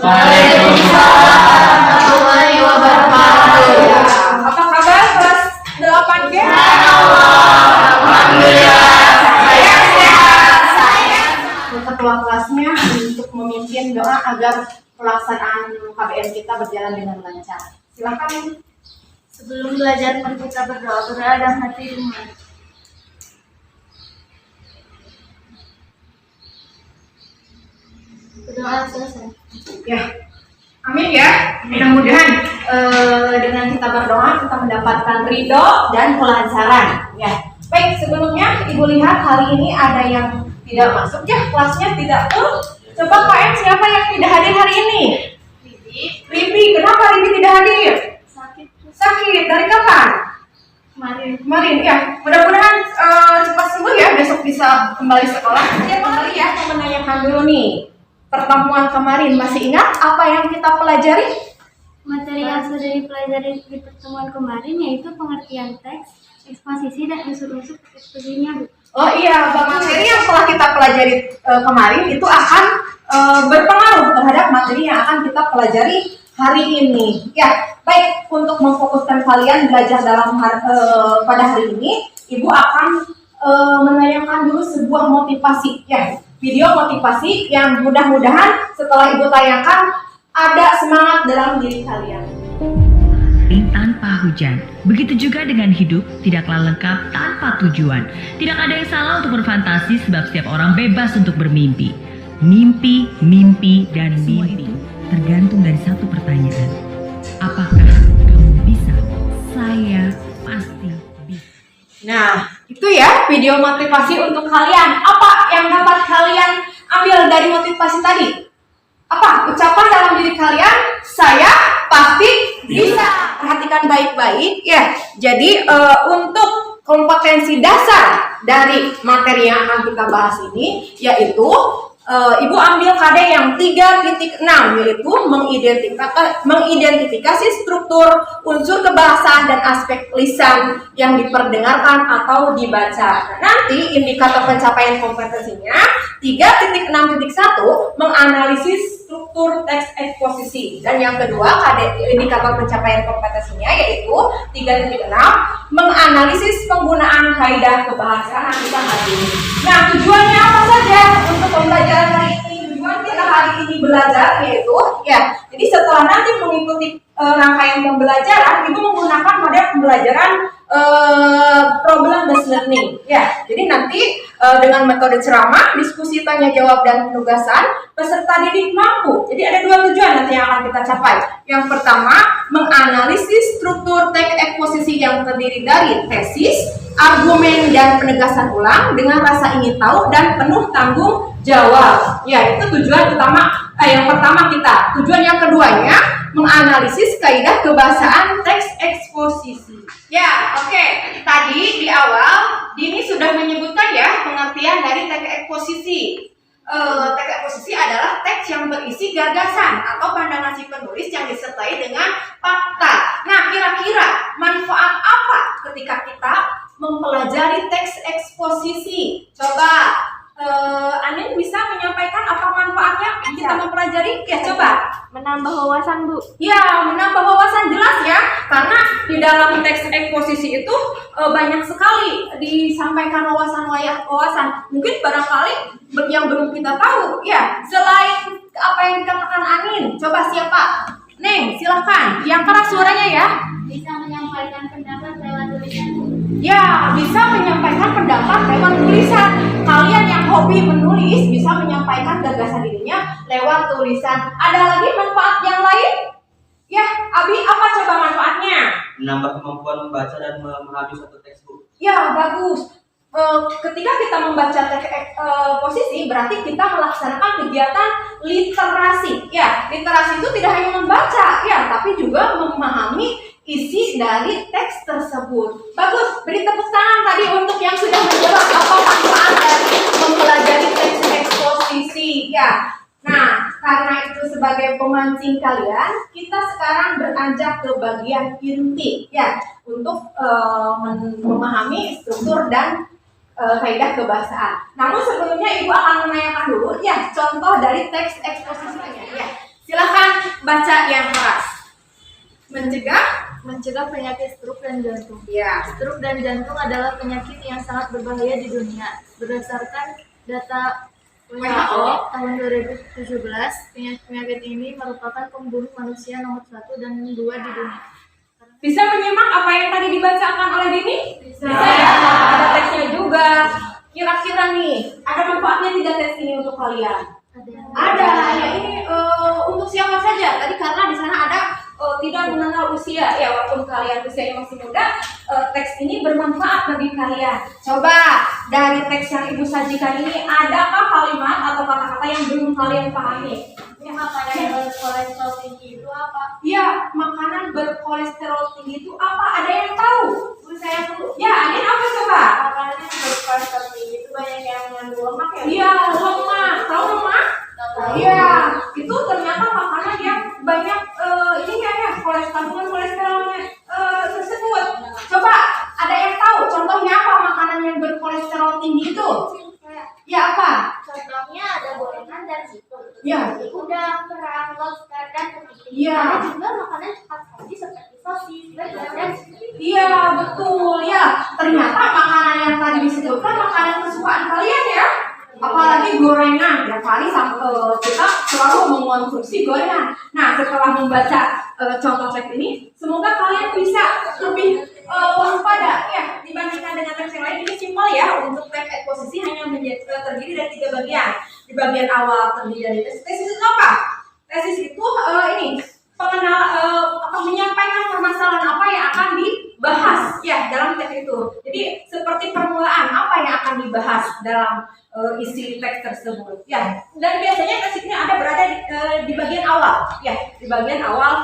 Waalaikumsalam warahmatullahi wabarakatuh. Apa kabar kelas 8G? Alhamdulillah, saya sehat. Ketua kelasnya untuk memimpin doa agar pelaksanaan KBM kita berjalan dengan lancar. Silakan. Sebelum belajar mari kita berdoa dan hati iman. Berdoa selesai. Ya, amin ya. Mudah-mudahan dengan kita berdoa kita mendapatkan ridho dan kelancaran. Ya, baik. Sebelumnya Ibu lihat hari ini ada yang tidak masuk ya kelasnya tidak tuh. Coba KM siapa yang tidak hadir hari ini? Ribi. Kenapa Ribi tidak hadir? Sakit. Dari kapan? Kemarin ya. Mudah-mudahan cepat sembuh ya. Besok bisa kembali sekolah. Ya kembali ya. Mau menanyakan dulu nih. Pertemuan kemarin masih ingat apa yang kita pelajari? Materi yang sudah dipelajari di pertemuan kemarin yaitu pengertian teks, eksposisi dan unsur-unsur ekspresinya, Bu. Oh iya, materi yang telah kita pelajari kemarin itu akan berpengaruh terhadap materi yang akan kita pelajari hari ini. Ya, baik, untuk memfokuskan kalian belajar dalam pada hari ini, Ibu akan menayangkan dulu sebuah motivasi ya. Video motivasi yang mudah-mudahan setelah Ibu tayangkan ada semangat dalam diri kalian. Tanpa hujan. Begitu juga dengan hidup tidaklah lengkap tanpa tujuan. Tidak ada yang salah untuk berfantasi sebab setiap orang bebas untuk bermimpi. Mimpi, dan mimpi tergantung dari satu pertanyaan. Apakah kamu bisa? Saya pasti bisa. Nah, itu ya video motivasi untuk kalian. Apa yang dapat kalian ambil dari motivasi tadi? Apa? Ucapan dalam diri kalian, saya pasti bisa. Perhatikan baik-baik ya. Jadi untuk kompetensi dasar dari materi yang akan kita bahas ini yaitu Ibu ambil KD yang 3.6 yaitu mengidentifikasi struktur, unsur kebahasaan dan aspek lisan yang diperdengarkan atau dibaca. Nanti indikator pencapaian kompetensinya 3.6.1 menganalisis struktur teks eksposisi dan yang kedua indikator pencapaian kompetensinya yaitu 3.6 menganalisis penggunaan kaidah kebahasaan kita hari ini. Nah, tujuannya apa saja untuk pembelajaran hari ini? Tujuan kita hari ini belajar yaitu ya, jadi setelah nanti mengikuti rangkaian pembelajaran, Ibu menggunakan model pembelajaran problem based learning ya. Jadi nanti dengan metode ceramah, diskusi tanya jawab dan penugasan, peserta didik mampu. Jadi ada dua tujuan nanti yang akan kita capai. Yang pertama, menganalisis struktur teks eksposisi yang terdiri dari tesis, argumen dan penegasan ulang dengan rasa ingin tahu dan penuh tanggung jawab. Ya, itu tujuan utama yang pertama kita. Tujuan yang keduanya menganalisis kaidah kebahasaan teks eksposisi. Ya, oke. Tadi di awal Dini sudah menyebutkan ya pengertian dari teks eksposisi. Teks eksposisi adalah teks yang berisi gagasan atau pandangan si penulis yang disertai dengan fakta. Nah, kira-kira manfaat apa ketika kita mempelajari teks eksposisi? Coba Anin bisa menyampaikan apa manfaatnya kita mempelajari? Ya, coba. Menambah wawasan, Bu. Ya, menambah wawasan jelas ya. Karena di dalam teks eksposisi itu banyak sekali disampaikan wawasan. Mungkin barangkali yang belum kita tahu. Ya, selain apa yang dikatakan Anin, coba siapa? Neng, silakan. Yang keras suaranya ya. Bisa menyampaikan pendapat lewat tulisan, Bu. Ya, bisa menyampaikan pendapat lewat tulisan. Kalian yang hobi menulis bisa menyampaikan gagasan dirinya lewat tulisan. Ada lagi manfaat yang lain? Ya, Abi, apa coba manfaatnya? Menambah kemampuan membaca dan memahami suatu teks, Bu. Ya, bagus. Ketika kita membaca teks posisi, berarti kita melaksanakan kegiatan literasi. Ya, literasi itu tidak hanya membaca, ya, tapi juga memahami isi dari teks tersebut. Bagus, beri tepuk tangan tadi untuk yang sudah menjawab apa manfaat dari mempelajari teks eksposisi. Ya, nah karena itu sebagai pemancing kalian, kita sekarang beranjak ke bagian inti, ya, untuk memahami struktur dan kaidah kebahasaan. Namun sebelumnya Ibu akan menanyakan dulu, ya, contoh dari teks eksposisinya. Ya, silakan. baca yang keras. Mencegah penyakit stroke dan jantung. Ya. Stroke dan jantung adalah penyakit yang sangat berbahaya di dunia. Berdasarkan data WHO tahun 2017, penyakit ini merupakan pembunuh manusia nomor 1 dan 2 di dunia. Bisa menyimak apa yang tadi dibacakan oleh Dini? Bisa. Ya, ada teksnya juga. Kira-kira nih, ada manfaatnya tidak teks ini untuk kalian? Ada. Ya, ini untuk siapa saja? Tadi karena di sana ada tidak mengenal usia. Ya, walaupun kalian usianya masih muda, teks ini bermanfaat bagi kalian. Coba dari teks yang Ibu sajikan ini, adakah kalimat atau kata-kata yang belum kalian pahami? Ini makanan yang berkolesterol tinggi itu apa? Ya, makanan berkolesterol tinggi itu apa? Ada yang tahu? Saya tuh Ya, ini apa coba? makanan yang berkolesterol tinggi itu banyak yang mengandung lemak ya. Iya, lemak. Tahu lemak? Iya, itu ternyata makanan yang banyak kandungan kolesterolnya tersebut. Coba, ada yang tahu contohnya apa makanan yang berkolesterol tinggi itu? Ya, apa? Contohnya ada gorengan dan seafood. Ya. Udang, kerang, lobster, dan kepiting. Iya. Ada juga makanan cepat saji seperti sosis, burger, dan seafood. Iya, betul ya. Ternyata makanan yang tadi disebutkan makanan kesukaan kalian ya. Apalagi gorengan, ya kali kita selalu mengkonsumsi gorengan. Nah, setelah membaca contoh teks ini, semoga kalian bisa lebih waspada ya dibandingkan dengan teks yang lain. Ini simpel ya, untuk teks eksposisi hanya terdiri dari 3 bagian. Di bagian awal terdiri dari tesis itu apa? Tesis itu ini menyampaikan permasalahan apa yang akan dibahas ya dalam teks itu. Jadi seperti permulaan apa yang akan dibahas dalam isi teks tersebut ya. Dan biasanya teks ini ada berada di bagian awal ya, di bagian awal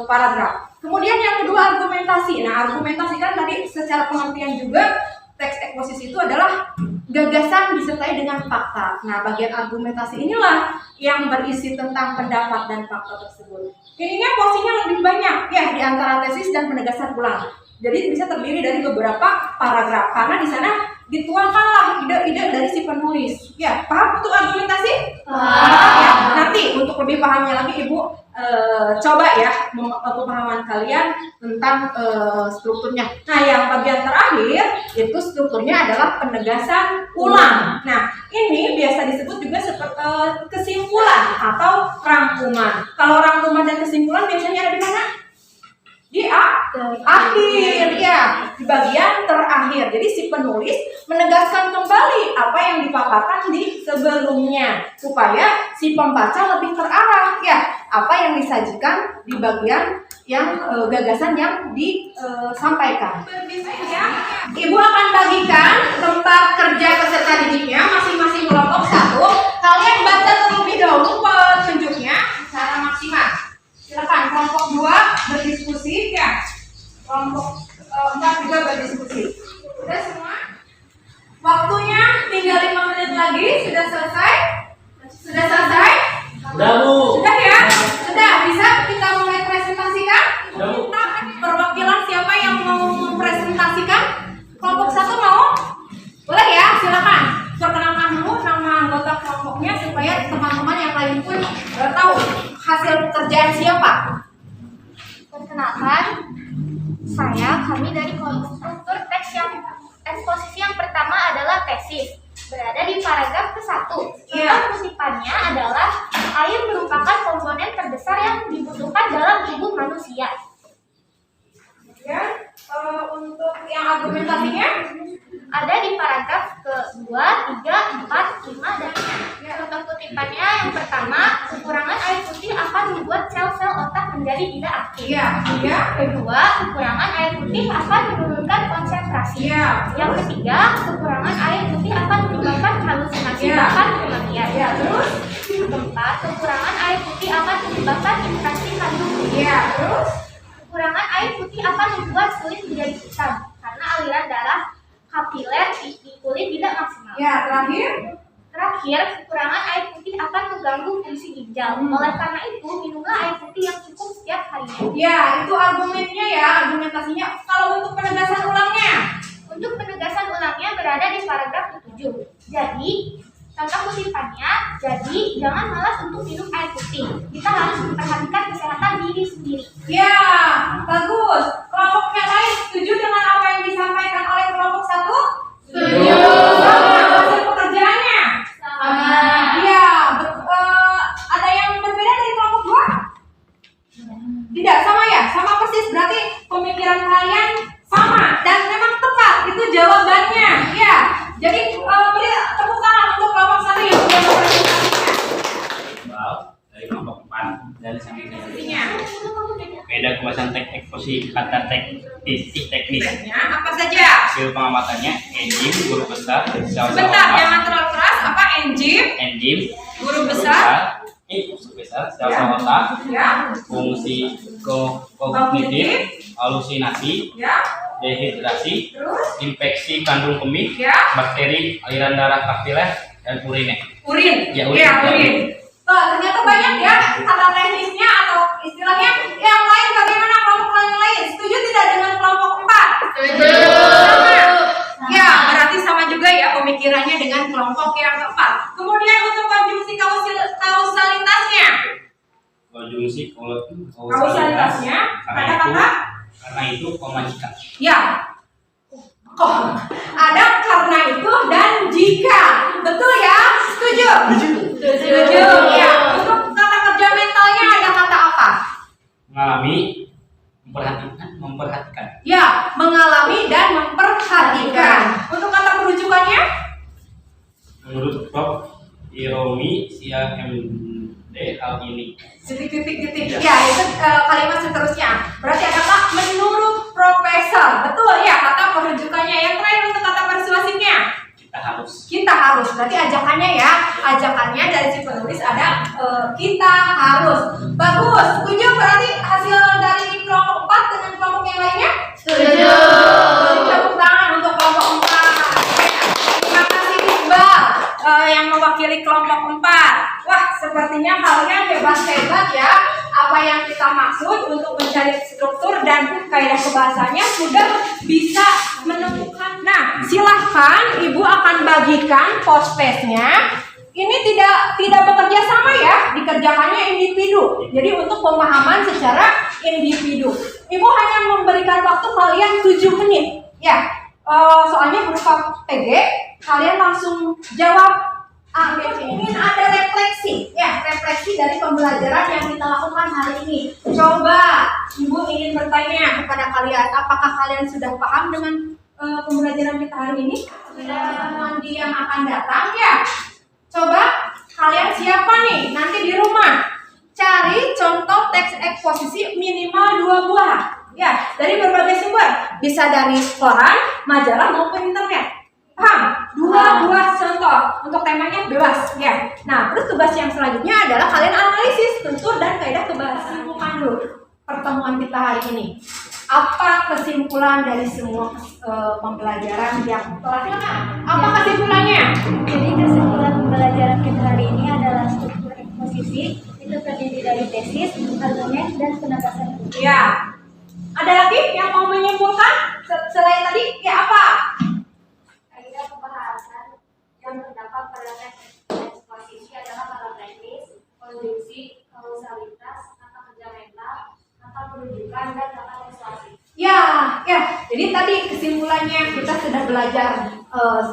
paragraf. Kemudian yang kedua argumentasi. Nah, argumentasi kan tadi secara pengertian juga teks eksposisi itu adalah gagasan disertai dengan fakta. Nah, bagian argumentasi inilah yang berisi tentang pendapat dan fakta tersebut. Ininya porsinya lebih banyak ya di antara tesis dan penegasan ulang. Jadi bisa terdiri dari beberapa paragraf karena di sana dituangkanlah ide-ide dari si penulis. Ya, paham untuk argumentasi? Ya, nanti untuk lebih pahamnya lagi Ibu coba ya pemahaman kalian tentang strukturnya. Nah, yang bagian terakhir itu strukturnya adalah penegasan ulang. Nah, ini biasa disebut juga seperti kesimpulan atau rangkuman. Kalau rangkuman dan kesimpulan biasanya ada di mana? Di akhir ya, di bagian terakhir. Jadi si penulis menegaskan kembali apa yang dipaparkan di sebelumnya supaya si pembaca lebih terarah ya apa yang disajikan di bagian yang gagasan yang disampaikan. Ibu akan bagikan tempat kerja peserta didiknya masing-masing kelompok 1. Kalian baca terlebih dahulu petunjuknya secara maksimal. Silakan kelompok 2 berdiskusi ya. Kelompok 4 juga berdiskusi. Sudah semua? Waktunya tinggal 5 menit lagi. Sudah selesai? Sudah selesai? Sudah, Bu. Sudah ya? Sudah. Bisa kita mulai presentasikan? Sudah, Bu. Perwakilan siapa yang mau mempresentasikan? Kelompok 1 mau? Boleh ya? Silakan. Perkenalkan dulu nama anggota kelompoknya supaya teman-teman yang lain pun tahu hasil pekerjaan siapa. Perkenalkan, kami dari kelompok struktur teks yang eksposisi yang pertama adalah tesis. Berada di paragraf ke-1. Contoh kutipannya adalah air merupakan komponen terbesar yang dibutuhkan dalam tubuh manusia. Kemudian untuk yang argumentasinya Ada di paragraf ke-2, 3, 4, 5, dan 6. Contoh kutipannya yang pertama, kekurangan air putih akan membuat sel-sel otak menjadi tidak aktif. Kedua, kekurangan air putih akan menurunkan konsentrasi. Yang ketiga, kekurangan air putih akan menyebabkan halusinasi bahkan kematian. Terus Keempat, kekurangan air putih akan menyebabkan infeksi kandung. terus Kekurangan air putih akan membuat kulit menjadi kusam karena aliran darah kapiler di kulit tidak maksimal. Terakhir, kekurangan air putih akan mengganggu fungsi ginjal. Oleh karena itu, minumlah air putih yang cukup setiap harinya. itu argumennya ya, argumentasinya. Kalau untuk penegasan ulangnya, Untuk penegasan ulangnya berada di paragraf ke-7. Jadi, contoh kutipannya, jadi jangan malas untuk minum air putih. Kita harus memperhatikan kesehatan Bagus. Kelompok yang lain setuju dengan apa yang disampaikan oleh kelompok 1? Setuju. Sama hasil pekerjaannya? Sama. Iya. Ada yang berbeda dari kelompok 2? Tidak, sama ya? Sama persis. Berarti pemikiran kalian sama dan memang tepat. Itu jawabannya. Ya. Jadi beri tepuk tangan untuk kelompok 1 yang sudah mempresentasikan. Dari kelompok 4 dari sampingnya Intinya. beda kemasan eksposisi kata teknis Apa saja? hasil pengamatannya enzim guru besar sel-sel Bentar, otak jangan terlalu keras. Apa enzim? enzim Guru besar. sel-sel otak Ya. fungsi kognitif halusinasi Ya. dehidrasi Terus? infeksi kandung kemih Ya. bakteri aliran darah kapiler dan urine. Urin. Ya, urin. Ya, urin. Ternyata banyak ya kata teknisnya atau istilahnya. Yang lain bagaimana kelompok yang lain? Setuju tidak dengan kelompok 4? Setuju. Sama. Ya, berarti sama juga ya pemikirannya dengan kelompok yang keempat. Kemudian untuk konjungsi kausalitasnya. Konjungsi Kausalitasnya karena itu koma jika. Ya. Kok ada karena itu dan jika. Betul ya? Setuju? Setuju. Ya. Untuk kata kerja mentalnya ada kata apa? Mengalami memperhatikan. Ya, mengalami dan memperhatikan. Untuk kata perujukannya? Menurut Prof. Iromi Sia MD hal ini. Titik. Ya, itu kalimat seterusnya. Berarti adalah menurut profesor. Betul ya kata perujukannya. Yang terakhir untuk kata persuasifnya. Kita harus. Berarti ajakannya ya. Ajakannya dari si penulis ada kita harus. Bagus. Setuju berarti hasil dari kelompok 4 dengan kelompok yang lainnya? Setuju. Tepuk tangan untuk kelompok 4. Terima kasih Iqbal yang mewakili kelompok 4. Wah, sepertinya kalian hebat-hebat ya. Apa yang kita maksud untuk mencari struktur dan kaidah kebahasanya sudah bisa menemukan. Nah, silahkan Ibu akan bagikan post-testnya. Ini tidak bekerja sama ya, dikerjakannya individu. Jadi untuk pemahaman secara individu. Ibu hanya memberikan waktu kalian 7 menit. Ya, soalnya berupa PG, kalian langsung jawab. Ingin ada refleksi, ya refleksi dari pembelajaran yang kita lakukan hari ini. Coba Ibu ingin bertanya kepada kalian, apakah kalian sudah paham dengan pembelajaran kita hari ini? Pertemuan yang akan datang ya. Coba kalian siapa nih nanti di rumah cari contoh teks eksposisi minimal 2 buah, ya dari berbagai sumber, bisa dari koran, majalah maupun internet. Paham? 2 buah contoh untuk temanya bebas ya. Nah, terus tugas yang selanjutnya adalah kalian analisis tutur dan kaidah kebahasaan. Bukan dulu pertemuan kita hari ini. Apa kesimpulan dari semua pembelajaran yang telah kita? Apa kesimpulannya? Jadi kesimpulan pembelajaran kita hari ini adalah struktur eksposisi itu terdiri dari tesis, argumen, dan penegasan. Ya. Ada lagi yang mau menyimpulkan selain tadi? Ya apa? Kaidah pembahasan yang terdapat pada teks eksposisi adalah kata teknis, konjungsi, kausalitas, kata kerja mental, kata perujukan, dan kata persuasi. Ya. Jadi tadi kesimpulannya kita sudah belajar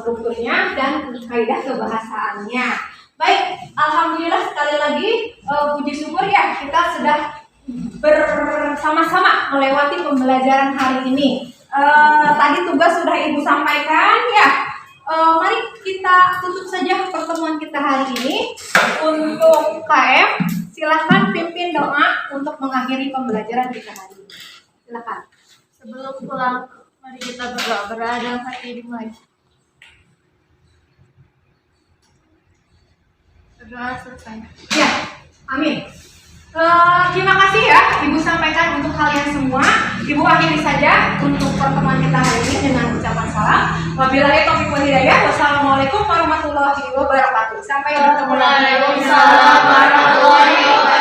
strukturnya dan kaidah kebahasaannya. Baik, alhamdulillah sekali lagi puji syukur ya kita sudah bersama-sama melewati pembelajaran hari ini. Tadi tugas sudah Ibu sampaikan ya. Mari kita tutup saja pertemuan kita hari ini. Untuk KM, silahkan pimpin doa untuk mengakhiri pembelajaran kita hari ini. Silakan. Sebelum pulang, mari kita berdoa dalam hati dimulai. Berdoa selesai. Ya, amin. Terima kasih ya Ibu sampaikan untuk kalian semua. Ibu akhiri saja untuk pertemuan kita hari ini dengan ucapan salam. Wabillahi taufiq wal hidayah. Wassalamualaikum warahmatullahi wabarakatuh. Sampai bertemu lagi. Waalaikumsalam warahmatullahi wabarakatuh.